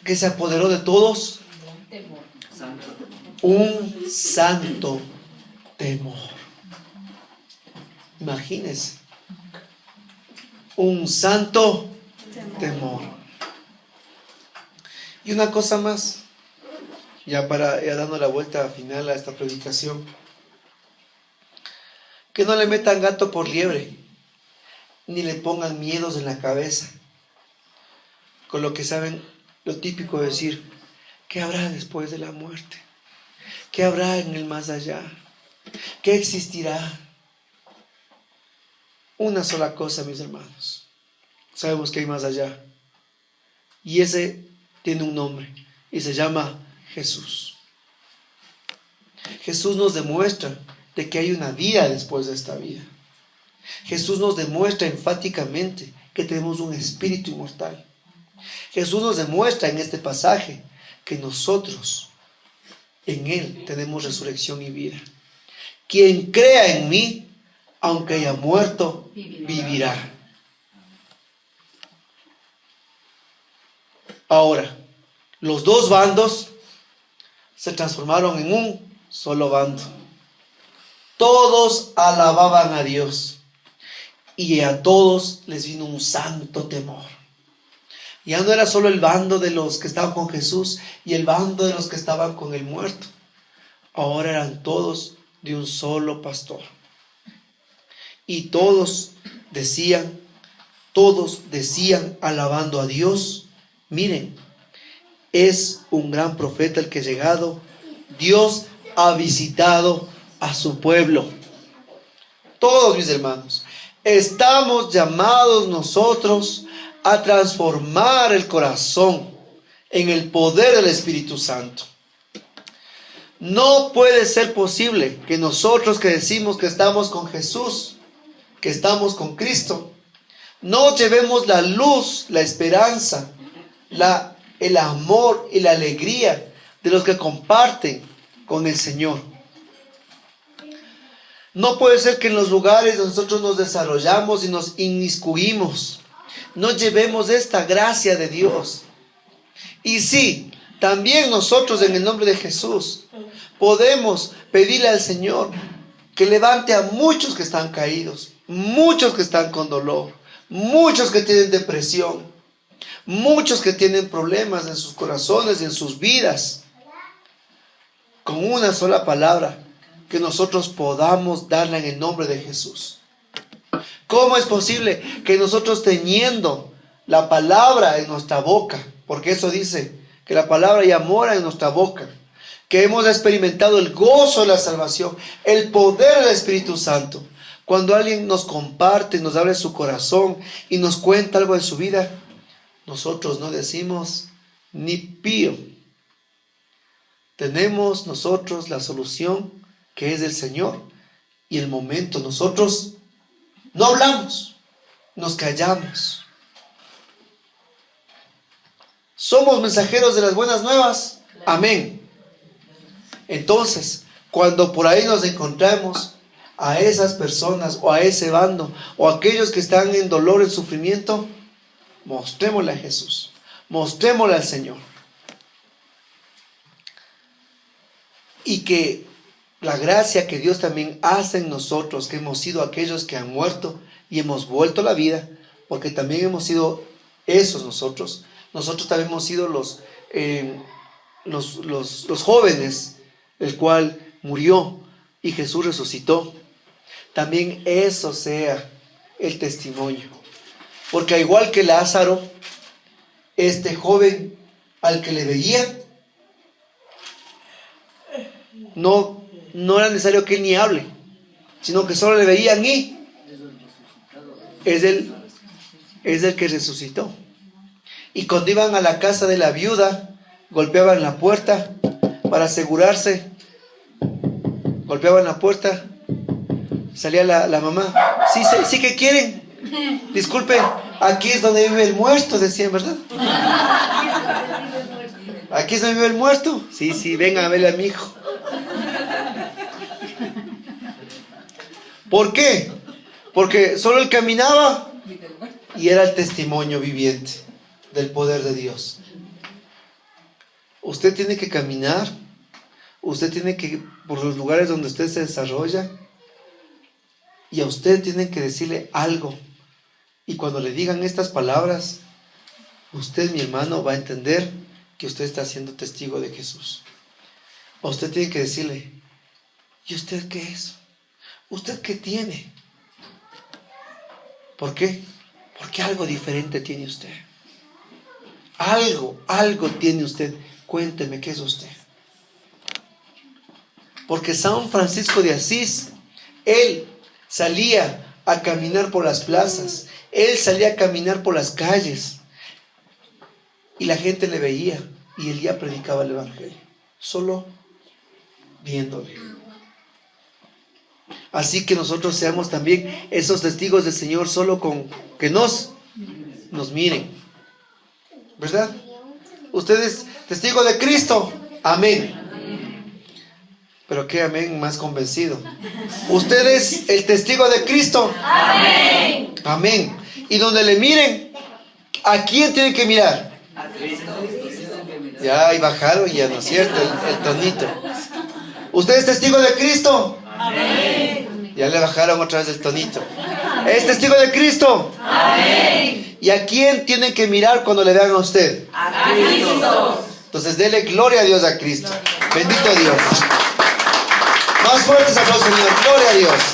que se apoderó de todos? Un santo temor. Imagínense. Un santo temor. Y una cosa más, ya dando la vuelta final a esta predicación. Que no le metan gato por liebre, ni le pongan miedos en la cabeza. Con lo que saben, lo típico de decir: ¿qué habrá después de la muerte? ¿Qué habrá en el más allá? ¿Qué existirá? Una sola cosa, mis hermanos. Sabemos que hay más allá. Y ese tiene un nombre y se llama Jesús. Jesús nos demuestra de que hay una vida después de esta vida. Jesús nos demuestra enfáticamente que tenemos un espíritu inmortal. Jesús nos demuestra en este pasaje que nosotros en Él tenemos resurrección y vida. Quien crea en mí, aunque haya muerto, vivirá. Ahora, los dos bandos se transformaron en un solo bando. Todos alababan a Dios y a todos les vino un santo temor. Ya no era solo el bando de los que estaban con Jesús y el bando de los que estaban con el muerto. Ahora eran todos de un solo pastor. Y todos decían alabando a Dios: miren, es un gran profeta el que ha llegado. Dios ha visitado a su pueblo. Todos, mis hermanos, estamos llamados nosotros a transformar el corazón en el poder del Espíritu Santo. No puede ser posible que nosotros que decimos que estamos con Jesús, que estamos con Cristo, no llevemos la luz, la esperanza, el amor y la alegría de los que comparten con el Señor. No puede ser que en los lugares donde nosotros nos desarrollamos y nos inmiscuimos, no llevemos esta gracia de Dios. Y sí, también nosotros en el nombre de Jesús podemos pedirle al Señor que levante a muchos que están caídos, muchos que están con dolor, muchos que tienen depresión, muchos que tienen problemas en sus corazones y en sus vidas. Con una sola palabra que nosotros podamos darla en el nombre de Jesús. ¿Cómo es posible que nosotros teniendo la palabra en nuestra boca, porque eso dice que la palabra ya mora en nuestra boca, que hemos experimentado el gozo de la salvación, el poder del Espíritu Santo, cuando alguien nos comparte, nos abre su corazón y nos cuenta algo de su vida, nosotros no decimos ni pío? Tenemos nosotros la solución que es del Señor, y el momento nosotros no hablamos, nos callamos. ¿Somos mensajeros de las buenas nuevas? Amén. Entonces, cuando por ahí nos encontramos a esas personas o a ese bando o a aquellos que están en dolor, en sufrimiento, mostrémosle a Jesús, mostrémosle al Señor. Y que la gracia que Dios también hace en nosotros, que hemos sido aquellos que han muerto y hemos vuelto a la vida, porque también hemos sido esos nosotros. Nosotros también hemos sido los jóvenes, el cual murió y Jesús resucitó. También eso sea el testimonio. Porque al igual que Lázaro, este joven al que le veía, no era necesario que él ni hable, sino que solo le veían y es el que resucitó. Y cuando iban a la casa de la viuda, golpeaban la puerta, para asegurarse. Golpeaban la puerta. Salía la mamá. Sí que quieren. Disculpe, aquí es donde vive el muerto, decían, ¿verdad? Aquí es donde vive el muerto. Sí, vengan a verle a mi hijo. ¿Por qué? Porque solo él caminaba y era el testimonio viviente del poder de Dios. Usted tiene que caminar, usted tiene que ir por los lugares donde usted se desarrolla, y a usted tienen que decirle algo. Y cuando le digan estas palabras, usted, mi hermano, va a entender que usted está siendo testigo de Jesús. A usted tiene que decirle, ¿y usted qué es? ¿Usted qué tiene? ¿Por qué? Porque algo diferente tiene usted. Algo tiene usted. Cuénteme, ¿qué es usted? Porque San Francisco de Asís, él salía a caminar por las plazas, él salía a caminar por las calles, y la gente le veía, y él ya predicaba el Evangelio, solo viéndole. Así que nosotros seamos también esos testigos del Señor, solo con que nos miren, ¿verdad? Usted es testigo de Cristo, amén. Pero qué amén más convencido. Usted es el testigo de Cristo, amén. Amén. Y donde le miren, ¿a quién tienen que mirar? A Cristo. Ya, ahí bajaron ya, ¿no es cierto? El tonito. ¿Usted es testigo de Cristo? Amén. Ya le bajaron otra vez el tonito. ¿Es testigo de Cristo? Amén. ¿Y a quién tienen que mirar cuando le vean a usted? A Cristo. Entonces dele gloria a Dios, a Cristo. Bendito Dios. Más fuertes aplausos, Señor. Gloria a Dios.